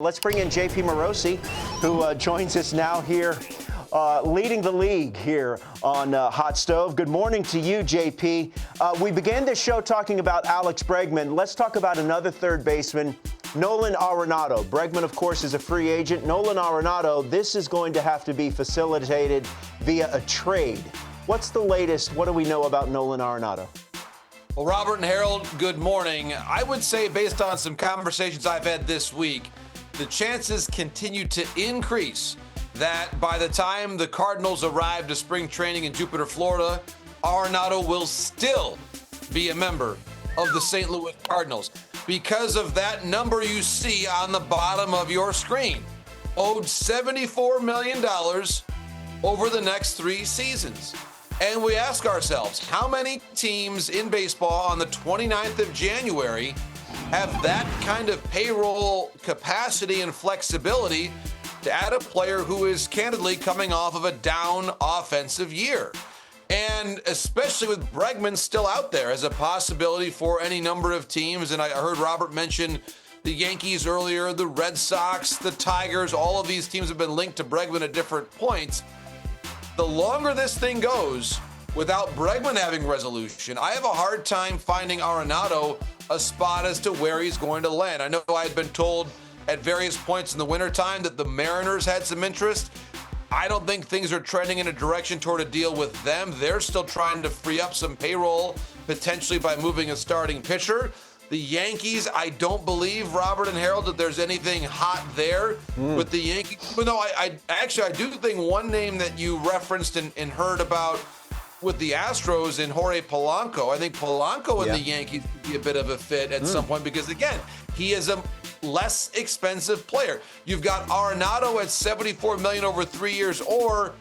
Let's bring in JP Morosi, who joins us now here, leading the league here on Hot Stove. Good morning to you, JP. We began this show talking about Alex Bregman. Let's talk about another third baseman, Nolan Arenado. Bregman, of course, is a free agent. Nolan Arenado, this is going to have to be facilitated via a trade. What's the latest? What do we know about Nolan Arenado? Well, Robert and Harold, good morning. I would say, based on some conversations I've had this week, the chances continue to increase that by the time the Cardinals arrive to spring training in Jupiter, Florida, Arenado will still be a member of the St. Louis Cardinals because of that number you see on the bottom of your screen. Owed $74 million over the next 3 seasons. And we ask ourselves, how many teams in baseball on the 29th of January have that kind of payroll capacity and flexibility to add a player who is candidly coming off of a down offensive year? And especially with Bregman still out there as a possibility for any number of teams. And I heard Robert mention the Yankees earlier, the Red Sox, the Tigers, all of these teams have been linked to Bregman at different points. The longer this thing goes without Bregman having resolution, I have a hard time finding Arenado a spot as to where he's going to land. I know I had been told at various points in the wintertime that the Mariners had some interest. I don't think things are trending in a direction toward a deal with them. They're still trying to free up some payroll, potentially by moving a starting pitcher. The Yankees, I don't believe, Robert and Harold, that there's anything hot there with the Yankees. But no, I do think one name that you referenced and heard about with the Astros in Jorge Polanco. I think Polanco and the Yankees could be a bit of a fit at some point because, again, he is a less expensive player. You've got Arenado at $74 million over 3 years, or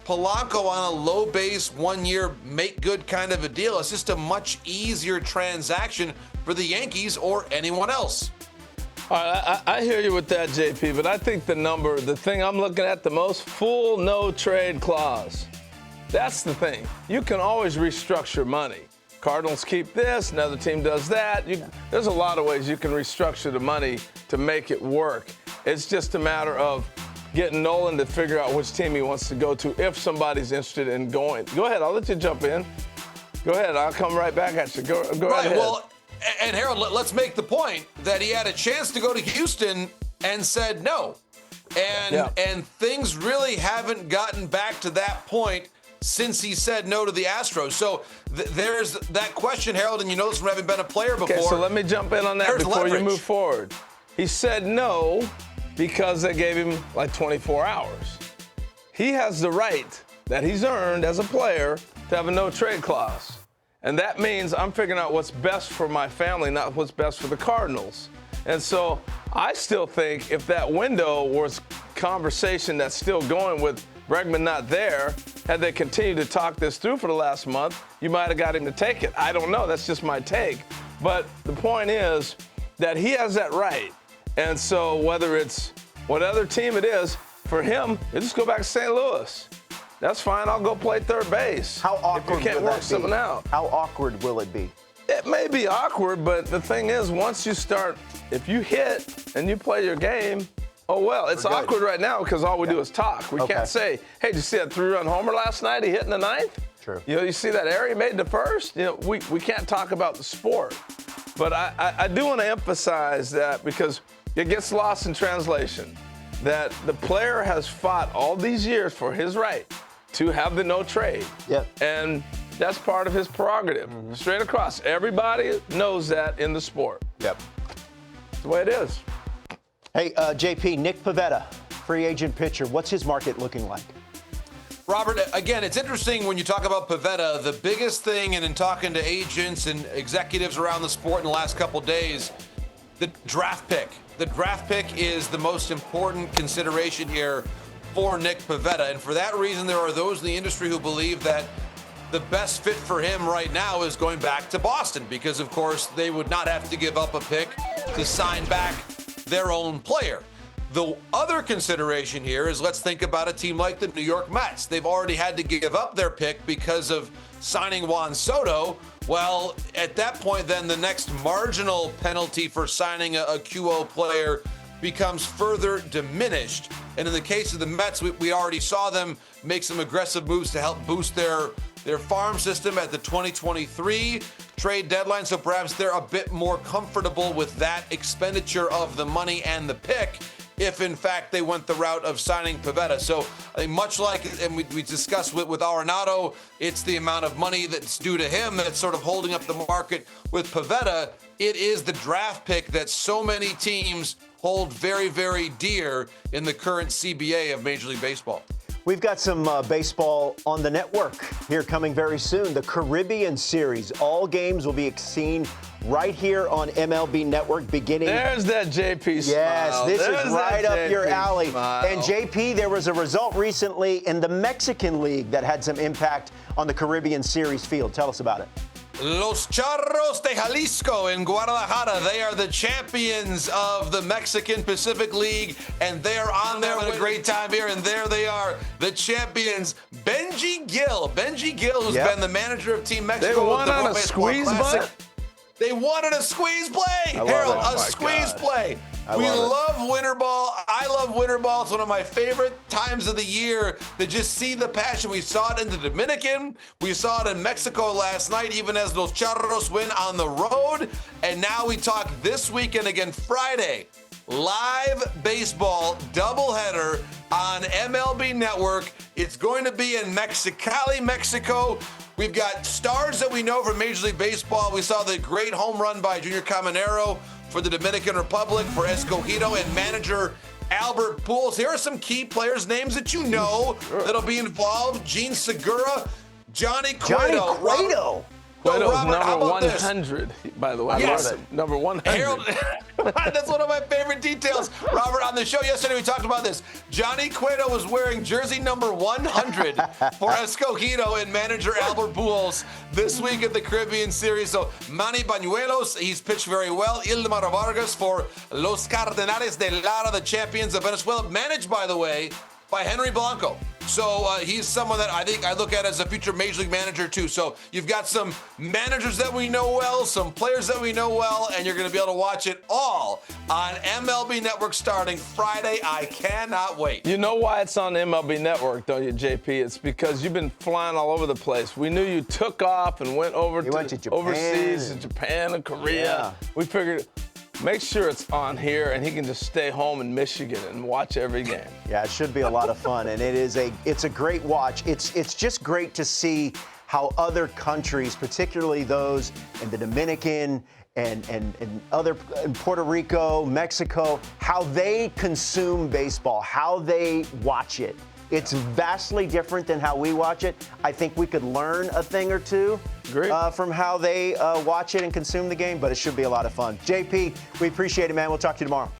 Polanco on a low base 1 year make good kind of a deal. It's just a much easier transaction for the Yankees or anyone else. All right, I hear you with that, JP, but I think the thing I'm looking at the most, full no trade clause. That's the thing. You can always restructure money. Cardinals keep this, another team does that. There's a lot of ways you can restructure the money to make it work. It's just a matter of getting Nolan to figure out which team he wants to go to if somebody's interested in going. Go ahead, I'll let you jump in. Go ahead, I'll come right back at you. Go right ahead. Well, and Harold, let's make the point that he had a chance to go to Houston and said no. And things really haven't gotten back to that point since he said no to the Astros. So there's that question, Harold, and you know this from having been a player before. Okay, so let me jump in on that before you move forward. He said no because they gave him like 24 hours. He has the right that he's earned as a player to have a no-trade clause. And that means I'm figuring out what's best for my family, not what's best for the Cardinals. And so I still think if that window was conversation that's still going with Bregman not there, had they continued to talk this through for the last month, you might have got him to take it. I don't know. That's just my take. But the point is that he has that right. And so whether it's what other team it is, for him, he'll just go back to St. Louis. That's fine. I'll go play third base. How awkward if you can't will work that something be? out. How awkward will it be? It may be awkward, but the thing is, once you start, if you hit and you play your game, oh, well, it's awkward right now because all we do is talk. We can't say, hey, did you see that 3-run homer last night? He hit in the ninth? True. You know, you see that error he made in the first? You know, we can't talk about the sport. But I do want to emphasize that because it gets lost in translation, that the player has fought all these years for his right to have the no trade. Yep. And that's part of his prerogative. Straight across. Everybody knows that in the sport. Yep. That's the way it is. Hey, JP, Nick Pivetta, free agent pitcher. What's his market looking like? Robert, again, it's interesting when you talk about Pivetta. The biggest thing, and in talking to agents and executives around the sport in the last couple days, the draft pick. The draft pick is the most important consideration here for Nick Pivetta. And for that reason, there are those in the industry who believe that the best fit for him right now is going back to Boston because, of course, they would not have to give up a pick to sign back their own player. The other consideration here is let's think about a team like the New York Mets. They've already had to give up their pick because of signing Juan Soto. Well, at that point, then the next marginal penalty for signing a QO player becomes further diminished. And in the case of the Mets, we already saw them make some aggressive moves to help boost their farm system at the 2023 trade deadline. So perhaps they're a bit more comfortable with that expenditure of the money and the pick if, in fact, they went the route of signing Pivetta. So I think much like, and we discussed with Arenado, it's the amount of money that's due to him that's sort of holding up the market. With Pivetta, it is the draft pick that so many teams hold very, very dear in the current CBA of Major League Baseball. We've got some baseball on the network here coming very soon. The Caribbean Series. All games will be seen right here on MLB Network beginning. There's that JP smile. Yes, this is right up your alley. Smile. And JP, there was a result recently in the Mexican League that had some impact on the Caribbean Series field. Tell us about it. Los Charros de Jalisco in Guadalajara, they are the champions of the Mexican Pacific League, and they are on there with a great time here, and there they are, the champions. Benji Gil, who's been the manager of Team Mexico. They won on a squeeze play? They wanted a squeeze play, Harold, a squeeze play. We love winter ball. I love winter ball. It's one of my favorite times of the year to just see the passion. We saw it in the Dominican. We saw it in Mexico last night, even as Los Charros win on the road. And now we talk this weekend again, Friday. Live baseball doubleheader on MLB Network. It's going to be in Mexicali, Mexico. We've got stars that we know from Major League Baseball. We saw the great home run by Junior Caminero for the Dominican Republic, for Escogido, and manager Albert Pujols. Here are some key players, names that you know that'll be involved. Gene Segura, Johnny Cueto. Cueto's Robert, number 100, by the way. Yes. Number 100. Harold, that's one of my favorite details. Robert, on the show yesterday, we talked about this. Johnny Cueto was wearing jersey number 100 for Escogido and manager Albert Pujols this week at the Caribbean Series. So Manny Bañuelos, he's pitched very well. Ildemar Vargas for Los Cardenales de Lara, the champions of Venezuela, managed, by the way, by Henry Blanco. So he's someone that I think I look at as a future Major League manager, too. So you've got some managers that we know well, some players that we know well, and you're going to be able to watch it all on MLB Network starting Friday. I cannot wait. You know why it's on MLB Network, don't you, JP? It's because you've been flying all over the place. We knew you took off and went over to Japan, overseas, to Japan and Korea. Yeah. We figured, make sure it's on here, and he can just stay home in Michigan and watch every game. Yeah, it should be a lot of fun, and it's a great watch. It's just great to see how other countries, particularly those in the Dominican and other in Puerto Rico, Mexico, how they consume baseball, how they watch it. It's vastly different than how we watch it. I think we could learn a thing or two from how they watch it and consume the game, but it should be a lot of fun. JP, we appreciate it, man. We'll talk to you tomorrow.